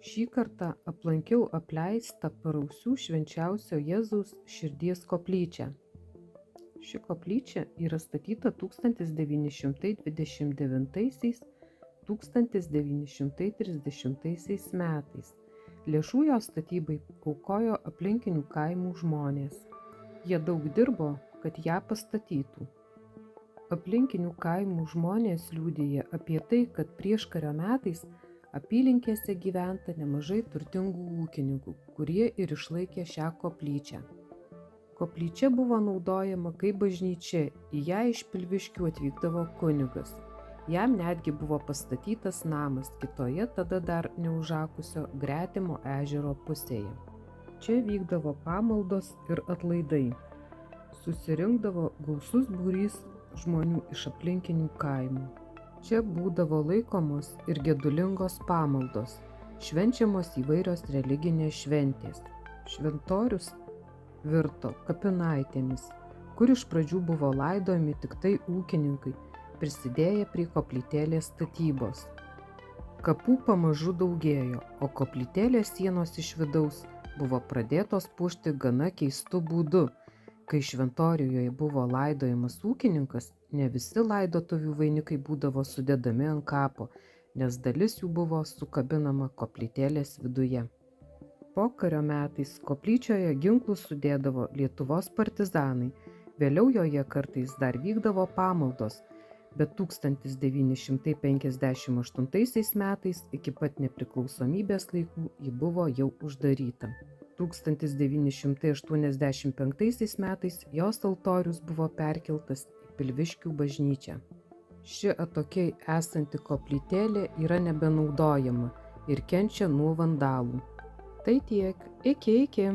Šį kartą aplankiau apleistą Parausių Švenčiausio Jėzaus Širdies koplyčią. Ši koplyčia yra statyta 1929–1930 metais. Lėšų jos statybai aukojo aplinkinių kaimų žmonės. Jie daug dirbo, kad ją pastatytų. Aplinkinių kaimų žmonės liudija apie tai, kad prieškario metais apylinkėse gyventa nemažai turtingų ūkininkų, kurie ir išlaikė šią koplyčią. Koplyčia buvo naudojama kaip bažnyčia, į ją iš Pilviškių atvykdavo kunigas. Jam netgi buvo pastatytas namas kitoje tada dar neužakusio Gretimo ežero pusėje. Čia vykdavo pamaldos ir atlaidai. Susirinkdavo gausus būrys žmonių iš aplinkinių kaimų. Čia būdavo laikomos ir gedulingos pamaldos, švenčiamos įvairios religinės šventės. Šventorius virto kapinaitėmis, kur iš pradžių buvo laidojami tik tai ūkininkai, prisidėję prie koplytėlės statybos. Kapų pamažu daugėjo, o koplytėlės sienos iš vidaus buvo pradėtos puošti gana keistu būdu. Kai šventorijoje buvo laidojamas ūkininkas, ne visi laidotuvių vainikai būdavo sudedami ant kapo, nes dalis jų buvo sukabinama koplytėlės viduje. Pokario metais koplyčioje ginklus sudėdavo Lietuvos partizanai, vėliau joje kartais dar vykdavo pamaldos, bet 1958 metais iki pat nepriklausomybės laikų ji buvo jau uždaryta. 1985 metais jos altorius buvo perkeltas į Pilviškių bažnyčią. Ši atokiai esanti koplytėlė yra nebenaudojama ir kenčia nuo vandalų. Tai tiek, iki.